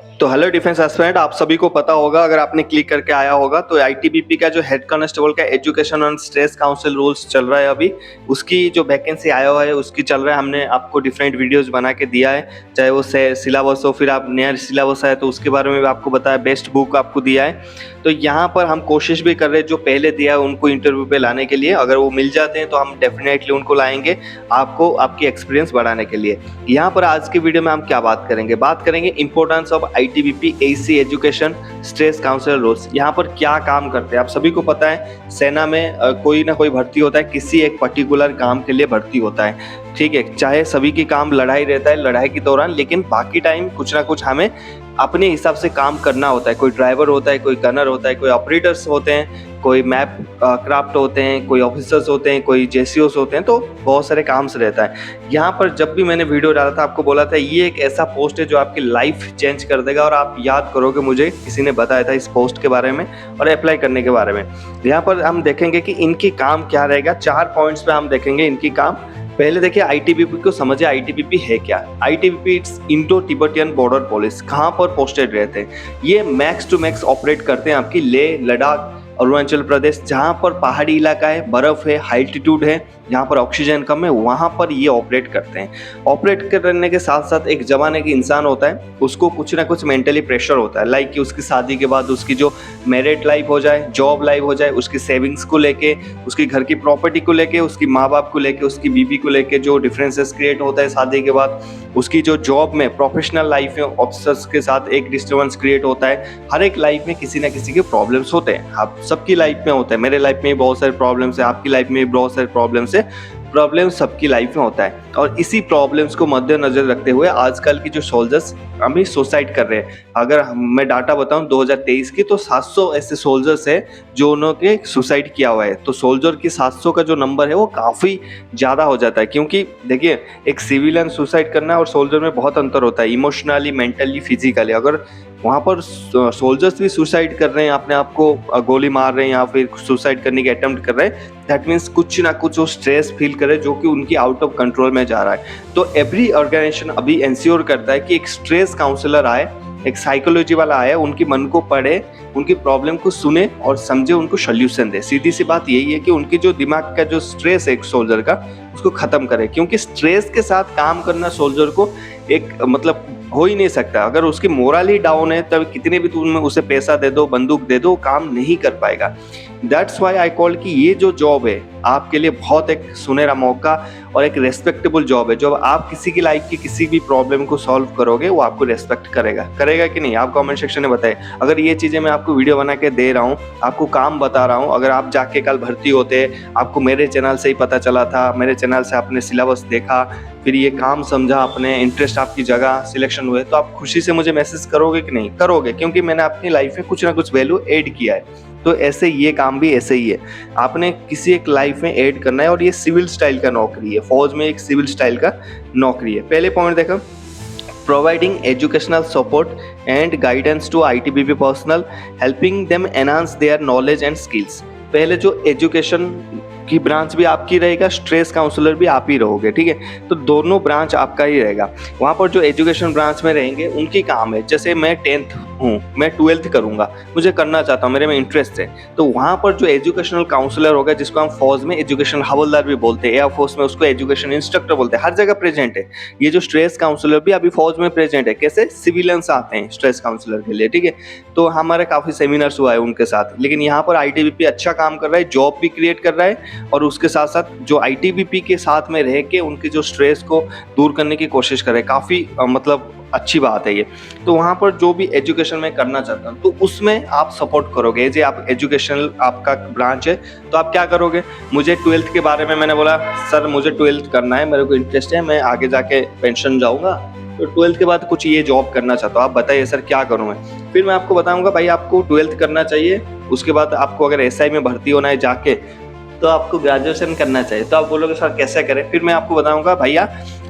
तो hello defence aspirant, आप सभी को पता होगा, अगर आपने क्लिक करके आया होगा तो आईटीबीपी का जो हेड कांस्टेबल का education and stress council rules चल रहा है अभी, उसकी जो वैकेंसी आया हुआ है उसकी चल रहा है। हमने आपको डिफरेंट वीडियोस बना के दिया है, चाहे वो सिलेबस हो, फिर आप नया सिलेबस है तो उसके बारे में भी आपको बताया, बेस्ट बुक आपको दिया है। तो यहाँ पर हम कोशिश भी कर रहे हैं जो पहले दिया है उनको इंटरव्यू पे लाने के लिए। अगर वो मिल जाते हैं तो हम डेफिनेटली उनको लाएंगे, आपको आपकी एक्सपीरियंस बढ़ाने के लिए। यहाँ पर आज के वीडियो में हम क्या बात करेंगे importance of ITBP AC education stress council rules. यहाँ पर क्या काम करते हैं आप सभी को पता है, सेना में कोई ना कोई भर्ती होता है, किसी एक पर्टिकुलर काम के लिए भर्ती होता है, ठीक है। चाहे सभी की काम लड़ाई रहता है लड़ाई के दौरान, लेकिन बाकी टाइम कुछ ना कुछ हमें अपने हिसाब से काम करना होता है। कोई ड्राइवर होता है, कोई गनर होता है, कोई ऑपरेटर्स होते हैं, कोई मैप क्राफ्ट होते हैं, कोई ऑफिसर्स होते हैं, कोई जेसीओस होते हैं, तो बहुत सारे काम से रहता है। यहाँ पर जब भी मैंने वीडियो डाला था आपको बोला था ये एक ऐसा पोस्ट है जो आपकी लाइफ चेंज कर देगा, और आप याद करोगे मुझे किसी ने बताया था इस पोस्ट के बारे में और अप्लाई करने के बारे में। यहाँ पर हम देखेंगे कि इनकी काम क्या रहेगा, 4 पॉइंट्स पे हम देखेंगे इनकी काम। पहले देखिए आईटीबीपी को समझिए, आईटीबीपी है क्या। ITBP it's Indo Tibetan border police. कहाँ पर पोस्टेड रहते हैं ये, मैक्स टू मैक्स ऑपरेट करते हैं आपकी लेह लद्दाख अरुणाचल प्रदेश, जहाँ पर पहाड़ी इलाका है, बर्फ है, हाई एल्टीट्यूड है, जहाँ पर ऑक्सीजन कम है, वहाँ पर ये ऑपरेट करते हैं। ऑपरेट करने के साथ साथ एक जमाने के इंसान होता है, उसको कुछ ना कुछ मेंटली प्रेशर होता है, लाइक कि उसकी शादी के बाद उसकी जो मैरिड लाइफ हो जाए, जॉब लाइफ हो जाए, उसकी सेविंग्स को लेके, उसकी घर की प्रॉपर्टी को लेके, उसकी माँ बाप को लेके, उसकी बीवी को लेके जो डिफरेंसेस क्रिएट होता है शादी के बाद, उसकी जो जॉब में प्रोफेशनल लाइफ में ऑफिसर्स के साथ एक डिस्टर्बेंस क्रिएट होता है। हर एक लाइफ में किसी ना किसी के प्रॉब्लम्स होते हैं, आप सबकी लाइफ में होता है, मेरे लाइफ में भी बहुत सारे प्रॉब्लम्स है, आपकी लाइफ में भी बहुत सारे प्रॉब्लम्स है, प्रॉब्लम सबकी लाइफ में होता है। और इसी प्रॉब्लम्स को मद्देनजर रखते हुए आजकल की जो सोल्जर्स अभी सुसाइड कर रहे हैं, अगर मैं डाटा बताऊं 2023 की, तो 700 ऐसे सोल्जर्स है जो उन्होंने सुसाइड किया हुआ है। तो सोल्जर की 700 का जो नंबर है वो काफ़ी ज़्यादा हो जाता है, क्योंकि देखिए एक सिविलियन सुसाइड करना और सोल्जर में बहुत अंतर होता है, इमोशनली, मेंटली, फिजिकली। अगर वहाँ पर सोल्जर्स भी सुसाइड कर रहे हैं, अपने आप को गोली मार रहे हैं या फिर सुसाइड करने की अटेम्प्ट कर रहे हैं, दैट मीन्स कुछ ना कुछ वो स्ट्रेस फील करे जो कि उनकी आउट ऑफ कंट्रोल में जा रहा है। तो एवरी ऑर्गेनाइजेशन अभी इंश्योर करता है कि एक स्ट्रेस काउंसलर आए, एक साइकोलॉजी वाला आए, उनकी मन को पढ़े, उनकी प्रॉब्लम को सुने और समझे, उनको सोल्यूशन दे। सीधी सी बात यही है कि उनकी जो दिमाग का जो स्ट्रेस है एक सोल्जर का, उसको खत्म करे, क्योंकि स्ट्रेस के साथ काम करना सोल्जर को एक मतलब हो ही नहीं सकता। अगर उसकी मोरल ही डाउन है तब कितने भी तुम उसे पैसा दे दो, बंदूक दे दो, काम नहीं कर पाएगा। दैट्स वाई आई कॉल कि ये जो जॉब है आपके लिए बहुत एक सुनहरा मौका और एक रेस्पेक्टेबल जॉब है। जब आप किसी की लाइफ की किसी भी प्रॉब्लम को सॉल्व करोगे वो आपको रेस्पेक्ट करेगा कि नहीं, आप कमेंट सेक्शन में बताएं। अगर ये चीज़ें मैं आपको वीडियो बना के दे रहा हूँ, आपको काम बता रहा हूँ, अगर आप जाके कल भर्ती होते, आपको मेरे चैनल से ही पता चला था, मेरे चैनल से आपने सिलेबस देखा, फिर ये काम समझा, अपने इंटरेस्ट आपकी जगह सिलेक्शन हुए, तो आप खुशी से मुझे मैसेज करोगे कि नहीं करोगे, क्योंकि मैंने अपनी लाइफ में कुछ ना कुछ वैल्यू ऐड किया है। तो ऐसे ये काम भी ऐसे ही है, आपने किसी एक लाइफ में ऐड करना है, और ये सिविल स्टाइल का नौकरी है, फौज में एक सिविल स्टाइल का नौकरी है। पहले पॉइंट देखो, providing educational support and guidance to ITBP personnel, helping them enhance their knowledge and skills। पहले जो एजुकेशन की ब्रांच भी आपकी रहेगा, स्ट्रेस काउंसलर भी आप ही रहोगे, ठीक है। तो दोनों ब्रांच आपका ही रहेगा। वहाँ पर जो एजुकेशन ब्रांच में रहेंगे उनकी काम है, जैसे मैं 10th हूँ, मैं 12th करूँगा, मुझे करना चाहता हूँ, मेरे में इंटरेस्ट है, तो वहाँ पर जो एजुकेशनल काउंसलर होगा, जिसको हम फौज में एजुकेशन हवलदार भी बोलते हैं, एयरफोर्स में उसको एजुकेशन इंस्ट्रक्टर बोलते हैं, हर जगह प्रेजेंट है। ये जो स्ट्रेस काउंसलर भी अभी फौज में प्रेजेंट है। कैसे सिविलियंस आते हैं स्ट्रेस काउंसलर के लिए, ठीक है। तो हमारे काफ़ी सेमिनार्स हुआ है उनके साथ। लेकिन यहाँ पर आईटीबीपी अच्छा काम कर रहा है, जॉब भी क्रिएट कर रहा है, और उसके साथ साथ जो आईटीबीपी के साथ में रह के उनके जो स्ट्रेस को दूर करने की कोशिश करे, काफ़ी मतलब अच्छी बात है ये। तो वहाँ पर जो भी एजुकेशन में करना चाहता हूँ तो उसमें आप सपोर्ट करोगे। जो आप एजुकेशनल आपका ब्रांच है तो आप क्या करोगे, मुझे 12th के बारे में मैंने बोला सर मुझे 12th करना है, मेरे को इंटरेस्ट है, मैं आगे जाके पेंशन जाऊँगा, तो 12th के बाद कुछ ये जॉब करना चाहता हूँ, आप बताइए सर क्या करूँ मैं। फिर मैं आपको बताऊँगा भाई आपको 12th करना चाहिए, उसके बाद आपको अगर एसआई में भर्ती होना है जाके, तो आपको ग्रेजुएशन करना चाहिए। तो आप बोलोगे सर कैसे करें, फिर मैं आपको बताऊंगा भैया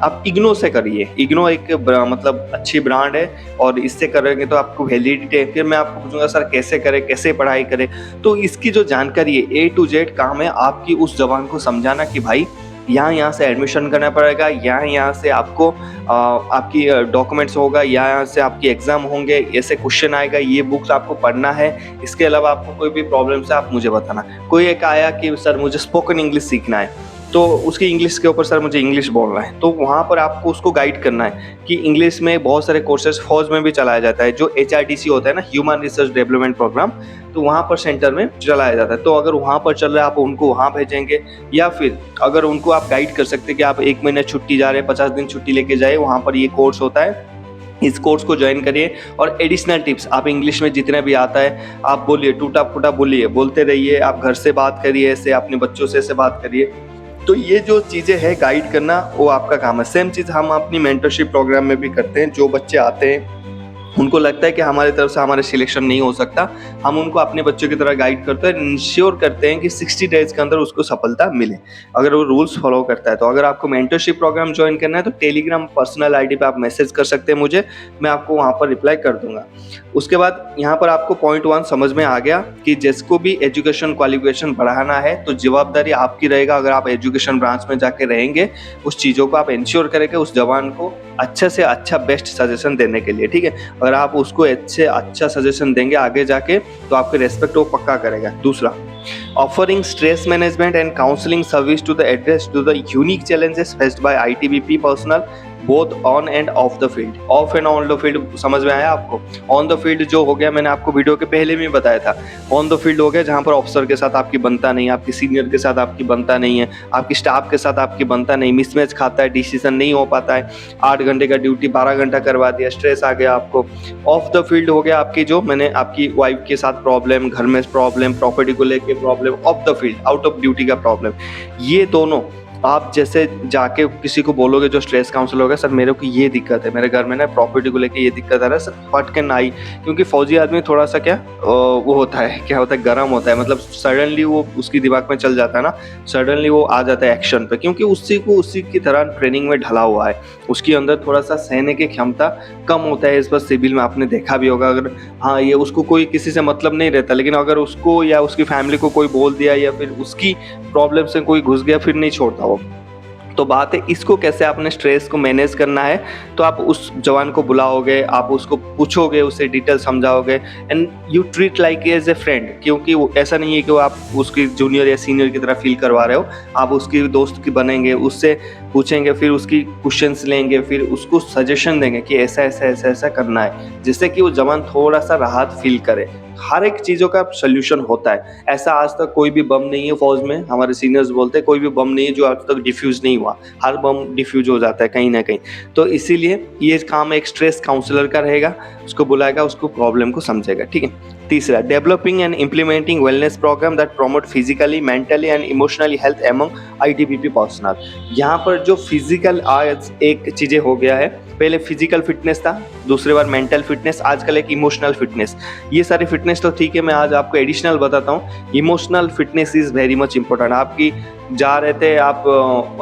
आप इग्नो से करिए, इग्नो एक मतलब अच्छी ब्रांड है और इससे करेंगे तो आपको वैलिडिटी है। फिर मैं आपको पूछूंगा सर कैसे करें, कैसे पढ़ाई करें। तो इसकी जो जानकारी है A to Z काम है आपकी उस जवान को समझाना कि भाई यहाँ से एडमिशन करना पड़ेगा, यहाँ से आपको आपकी डॉक्यूमेंट्स होगा, यहाँ से आपकी एग्ज़ाम होंगे, ऐसे क्वेश्चन आएगा, ये बुक्स आपको पढ़ना है। इसके अलावा आपको कोई भी प्रॉब्लम्स है आप मुझे बताना। कोई एक आया कि सर मुझे स्पोकन इंग्लिश सीखना है, तो उसकी इंग्लिश के ऊपर सर मुझे इंग्लिश बोलना है, तो वहाँ पर आपको उसको गाइड करना है कि इंग्लिश में बहुत सारे कोर्सेज फौज में भी चलाया जाता है, जो HRDC होता है ना, ह्यूमन रिसर्च डेवलपमेंट प्रोग्राम, तो वहाँ पर सेंटर में चलाया जाता है। तो अगर वहाँ पर चल रहा है आप उनको वहाँ भेजेंगे, या फिर अगर उनको आप गाइड कर सकते हैं कि आप 1 महीने छुट्टी जा रहे हैं, 50 दिन छुट्टी लेके जाए, वहाँ पर ये कोर्स होता है, इस कोर्स को ज्वाइन करिए। और एडिशनल टिप्स आप इंग्लिश में जितना भी आता है आप बोलिए, टूटा फूटा बोलिए, बोलते रहिए, आप घर से बात करिए, ऐसे अपने बच्चों से ऐसे बात करिए। तो ये जो चीज़ें हैं गाइड करना, वो आपका काम है। सेम चीज़ हम अपनी मेंटरशिप प्रोग्राम में भी करते हैं। जो बच्चे आते हैं उनको लगता है कि हमारी तरफ से हमारे सिलेक्शन नहीं हो सकता, हम उनको अपने बच्चों की तरह गाइड करते हैं, इंश्योर करते हैं कि 60 डेज के अंदर उसको सफलता मिले, अगर वो रूल्स फॉलो करता है। तो अगर आपको मेंटरशिप प्रोग्राम ज्वाइन करना है तो टेलीग्राम पर्सनल आईडी पे आप मैसेज कर सकते हैं मुझे, मैं आपको वहाँ पर रिप्लाई कर दूंगा। उसके बाद यहाँ पर आपको पॉइंट 1 समझ में आ गया कि जिसको भी एजुकेशन क्वालिफिकेशन बढ़ाना है तो जवाबदारी आपकी रहेगा। अगर आप एजुकेशन ब्रांच में जाके रहेंगे, उस चीज़ों को आप इंश्योर करेंगे उस जवान को अच्छे से अच्छा बेस्ट सजेशन देने के लिए, ठीक है। अगर आप उसको अच्छे अच्छा सजेशन देंगे आगे जाके तो आपके रेस्पेक्ट वो पक्का करेगा। दूसरा, offering stress management and counselling service to the address to the unique challenges faced by ITBP personnel both on and off the field. Off and on the field समझ में आया आपको? ऑन द फील्ड जो हो गया, मैंने आपको video के पहले में बताया था। ऑन द फील्ड हो गया जहाँ पर ऑफिसर के साथ आपकी बनता नहीं है, आपकी सीनियर के साथ आपकी बनता नहीं है, आपकी स्टाफ के साथ आपकी बनता नहीं, मिसमैच खाता है, डिसीजन नहीं हो पाता है, 8 घंटे का ड्यूटी 12 घंटा करवा दिया, स्ट्रेस आ गया आपको। ऑफ द फील्ड हो गया आपकी, जो मैंने आपकी वाइफ के साथ प्रॉब्लम, घर में प्रॉब्लम, प्रॉपर्टी को लेके problem. Of the field out of duty का प्रॉब्लम। ये दोनों आप जैसे जाके किसी को बोलोगे जो स्ट्रेस काउंसलर होगा, सर मेरे को ये दिक्कत है, मेरे घर में ना प्रॉपर्टी को लेके ये दिक्कत आ रहा है सर, फट के ना आई, क्योंकि फौजी आदमी थोड़ा सा क्या वो होता है, क्या होता है, गर्म होता है, मतलब सडनली वो उसकी दिमाग में चल जाता है ना, सडनली वो आ जाता है एक्शन पे, क्योंकि उसी की तरह ट्रेनिंग में ढला हुआ है, उसके अंदर थोड़ा सा सहने की क्षमता कम होता है। इस पर सिविल में आपने देखा भी होगा, अगर हाँ ये उसको कोई किसी से मतलब नहीं रहता, लेकिन अगर उसको या उसकी फैमिली को कोई बोल दिया या फिर उसकी प्रॉब्लम से कोई घुस गया, फिर नहीं छोड़ता वो। तो बात है इसको कैसे आपने स्ट्रेस को मैनेज करना है। तो आप उस जवान को बुलाओगे, आप उसको पूछोगे, उसे डिटेल समझाओगे, and you treat like as a friend, क्योंकि वो ऐसा नहीं है कि वो आप उसकी जूनियर या सीनियर की तरह फील करवा रहे हो, आप उसकी दोस्त की बनेंगे, उससे पूछेंगे, फिर उसकी क्वेश्चंस लेंगे, फिर उसको सजेशन देंगे कि ऐसा ऐसा ऐसा ऐसा करना है, जिससे कि वो जवान थोड़ा सा राहत फील करे। हर एक चीज़ों का सोल्यूशन होता है। ऐसा आज तक कोई भी बम नहीं है फौज में, हमारे सीनियर्स बोलते हैं कोई भी बम नहीं है जो आज तक डिफ्यूज़ नहीं हुआ, हर बम डिफ्यूज हो जाता है कहीं ना कहीं। तो इसीलिए ये काम एक स्ट्रेस काउंसलर का रहेगा, उसको बुलाएगा, उसको प्रॉब्लम को समझेगा, ठीक है। तीसरा, developing and implementing wellness programme that promote physically, mentally and emotionally health among ITBP personnel. यहाँ पर जो फिजिकल आज एक चीज़ें हो गया है, पहले फिजिकल फिटनेस था, दूसरी बार मेंटल फिटनेस, आजकल एक इमोशनल फिटनेस। ये सारी फिटनेस तो ठीक है, मैं आज आपको एडिशनल बताता हूँ। Emotional fitness is very much important. आपकी जा रहे थे आप,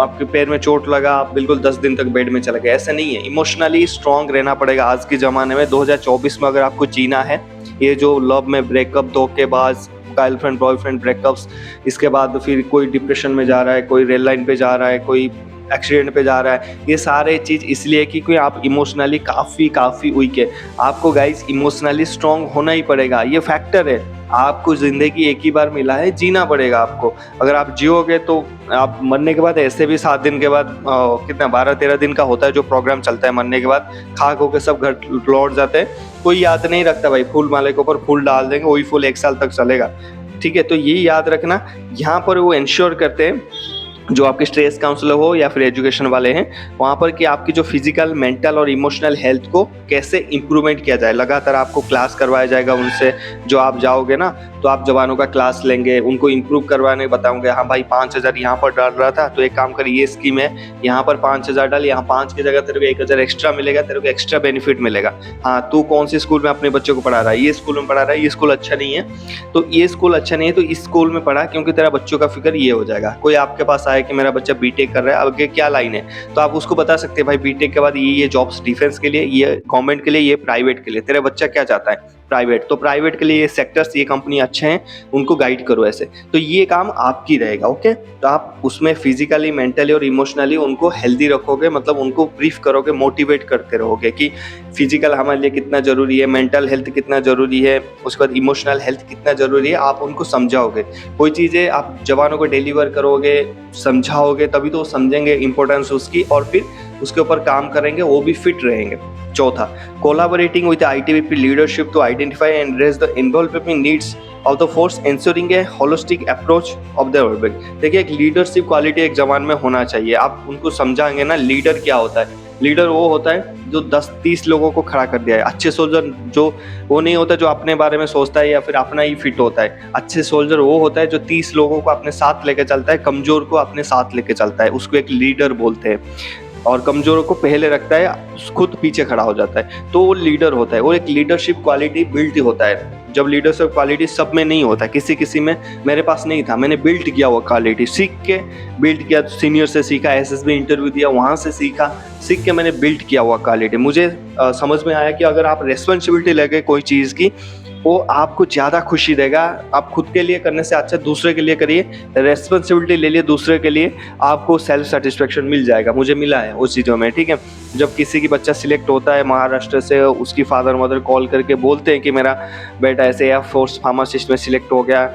आपके पैर में चोट लगा, आप बिल्कुल 10 दिन तक बेड में चले गए, ऐसा नहीं है। इमोशनली स्ट्रांग रहना पड़ेगा आज के ज़माने में, 2024 में अगर आपको जीना है। ये जो लव में ब्रेकअप, धोखेबाज, गर्लफ्रेंड बॉयफ्रेंड ब्रेकअप्स, इसके बाद फिर कोई डिप्रेशन में जा रहा है, कोई रेल लाइन पे जा रहा है, कोई एक्सीडेंट पे जा रहा है, ये सारे चीज़ इसलिए कि कोई आप इमोशनली काफ़ी वीक है। आपको गाइस इमोशनली स्ट्रांग होना ही पड़ेगा, ये फैक्टर है। आपको ज़िंदगी एक ही बार मिला है, जीना पड़ेगा आपको। अगर आप जियोगे तो आप मरने के बाद ऐसे भी 7 दिन के बाद कितना 12-13 दिन का होता है जो प्रोग्राम चलता है, मरने के बाद खाक होकर सब घर लौट जाते हैं, कोई याद नहीं रखता भाई। फूल माले के ऊपर फूल डाल देंगे, वही फूल 1 साल तक चलेगा, ठीक है। तो ये याद रखना। यहाँ पर वो इंश्योर करते हैं जो आपके स्ट्रेस काउंसलर हो या फिर एजुकेशन वाले हैं वहाँ पर, कि आपकी जो फिजिकल, मेंटल और इमोशनल हेल्थ को कैसे इम्प्रूवमेंट किया जाए। लगातार आपको क्लास करवाया जाएगा उनसे, जो आप जाओगे ना तो आप जवानों का क्लास लेंगे, उनको इम्प्रूव करवाने बताओगे। हाँ भाई 5,000 यहाँ पर डाल रहा था, तो एक काम कर, ये स्कीम है, यहाँ पर 5,000 डाल, यहाँ 5 की जगह तेरे को 1,000 एक्स्ट्रा मिलेगा, तेरे को एक्स्ट्रा बेनिफिट मिलेगा। हाँ, तू कौन सी स्कूल में अपने बच्चों को पढ़ा रहा है, ये स्कूल में पढ़ा रहा है, ये स्कूल अच्छा नहीं है, तो ये स्कूल अच्छा नहीं है तो इस स्कूल में पढ़ा, क्योंकि तेरा बच्चों का फिक्र ये हो जाएगा। कोई आपके पास आए कि मेरा बच्चा बीटेक कर रहा है, आगे क्या लाइन है, तो आप उसको बता सकते हैं भाई बीटेक के बाद ये जॉब्स, डिफेंस के लिए, ये गवर्नमेंट के लिए, ये प्राइवेट के लिए, तेरा बच्चा क्या चाहता है, प्राइवेट, तो प्राइवेट के लिए ये सेक्टर्स, ये कंपनी अच्छे हैं, उनको गाइड करो ऐसे। तो ये काम आपकी रहेगा, ओके। तो आप उसमें फिजिकली, मेंटली और इमोशनली उनको हेल्दी रखोगे, मतलब उनको ब्रीफ करोगे, मोटिवेट करते रहोगे कि फिजिकल हमारे लिए कितना ज़रूरी है, मेंटल हेल्थ कितना ज़रूरी है, उसके बाद इमोशनल हेल्थ कितना ज़रूरी है, आप उनको समझाओगे। कोई चीज़ें आप जवानों को डिलीवर करोगे, समझाओगे, तभी तो वो समझेंगे इंपॉर्टेंस उसकी, और फिर उसके ऊपर काम करेंगे, वो भी फिट रहेंगे। चौथा, collaborating with ITBP leadership to identify and address the involving needs of the force, ensuring a holistic approach of the work. देखिए, एक लीडरशिप क्वालिटी एक जवान में होना चाहिए। आप उनको समझाएंगे ना लीडर क्या होता है। लीडर वो होता है जो 10-30 लोगों को खड़ा कर दिया है। अच्छे सोल्जर जो वो नहीं होता जो अपने बारे में सोचता है या फिर अपना ही फिट होता है। अच्छे सोल्जर वो होता है जो 30 लोगों को अपने साथ लेके चलता है, कमजोर को अपने साथ लेके चलता है, उसको एक लीडर बोलते हैं। और कमजोरों को पहले रखता है, खुद पीछे खड़ा हो जाता है, तो वो लीडर होता है। वो एक लीडरशिप क्वालिटी बिल्ट ही होता है। जब लीडरशिप क्वालिटी सब में नहीं होता, किसी किसी में, मेरे पास नहीं था, मैंने बिल्ट किया वो क्वालिटी, सीख के बिल्ट किया, सीनियर से सीखा, एसएसबी इंटरव्यू दिया, वहाँ से सीख के मैंने बिल्ट किया हुआ क्वालिटी। मुझे समझ में आया कि अगर आप रेस्पॉन्सिबिलिटी लगे कोई चीज़ की, वो आपको ज़्यादा खुशी देगा। आप खुद के लिए करने से अच्छा दूसरे के लिए करिए, रेस्पॉन्सिबिलिटी ले लिए दूसरे के लिए, आपको सेल्फ सेटिस्फेक्शन मिल जाएगा। मुझे मिला है उस चीज़ों में, ठीक है। जब किसी की बच्चा सिलेक्ट होता है महाराष्ट्र से, उसकी फादर मदर कॉल करके बोलते हैं कि मेरा बेटा ऐसे एयर फोर्स फार्मासिस्ट में सिलेक्ट हो गया,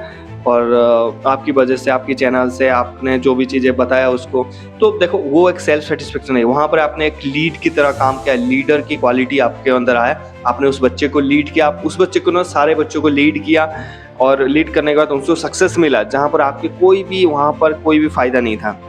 और आपकी वजह से, आपकी चैनल से आपने जो भी चीज़ें बताया उसको, तो देखो वो एक सेल्फ सेटिस्फेक्शन है। वहाँ पर आपने एक लीड की तरह काम किया, लीडर की क्वालिटी आपके अंदर आया, आपने उस बच्चे को लीड किया, आप उस बच्चे को ना सारे बच्चों को लीड किया, और लीड करने के बाद उनको सक्सेस मिला जहाँ पर आपके वहाँ पर कोई भी फ़ायदा नहीं था।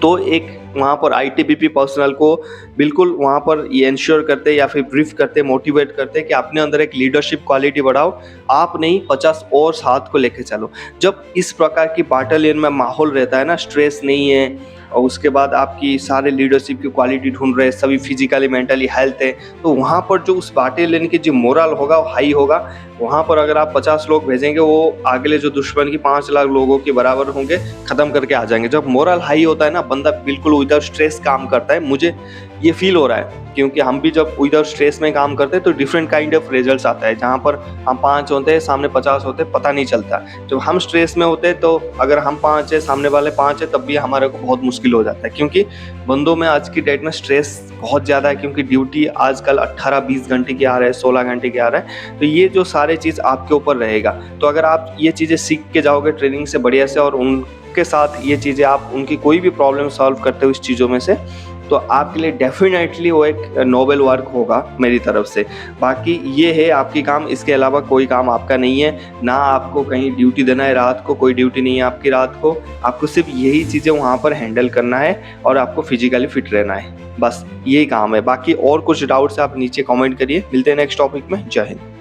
तो एक वहाँ पर आईटीबीपी पर्सनल को बिल्कुल वहाँ पर ये इंश्योर करते या फिर ब्रीफ करते, मोटिवेट करते कि अपने अंदर एक लीडरशिप क्वालिटी बढ़ाओ, आप नहीं 50 और साथ को लेके चलो। जब इस प्रकार की बाटालियन में माहौल रहता है ना, स्ट्रेस नहीं है, और उसके बाद आपकी सारे लीडरशिप की क्वालिटी ढूंढ रहे हैं, सभी फिजिकली मेंटली हेल्थ है, तो वहाँ पर जो उस बाटालियन की जो मोरल होगा वो हाई होगा। वहाँ पर अगर आप 50 लोग भेजेंगे, वो अगले जो दुश्मन की 5 लाख लोगों के बराबर होंगे, ख़त्म करके आ जाएंगे। जब मोरल हाई होता है ना, बंदा बिल्कुल विदाउट स्ट्रेस काम करता है। मुझे ये फील हो रहा है, क्योंकि हम भी जब विदाउट स्ट्रेस में काम करते हैं तो डिफरेंट काइंड ऑफ रिजल्ट्स आता है। जहाँ पर हम 5 होते हैं, सामने 50 होते हैं, पता नहीं चलता। जब हम स्ट्रेस में होते हैं तो अगर हम 5 है, सामने वाले 5 है, तब भी हमारे को बहुत मुश्किल हो जाता है, क्योंकि बंदों में आज की डेट में स्ट्रेस बहुत ज़्यादा है, क्योंकि ड्यूटी आजकल 18-20 घंटे की आ रहा है, 16 घंटे की आ रहा है। तो ये जो सारे चीज़ आपके ऊपर रहेगा, तो अगर आप ये चीज़ें सीख के जाओगे ट्रेनिंग से बढ़िया से, और उनके साथ ये चीज़ें आप उनकी कोई भी प्रॉब्लम सॉल्व करते हो इस चीज़ों में से, तो आपके लिए डेफिनेटली वो एक नोबल वर्क होगा मेरी तरफ से। बाकी ये है आपकी काम, इसके अलावा कोई काम आपका नहीं है। ना आपको कहीं ड्यूटी देना है रात को, कोई ड्यूटी नहीं है आपकी रात को। आपको सिर्फ यही चीज़ें वहाँ पर हैंडल करना है, और आपको फिजिकली फिट रहना है, बस यही काम है। बाकी और कुछ डाउट्स आप नीचे कमेंट करिए। मिलते हैं नेक्स्ट टॉपिक में। जय हिंद।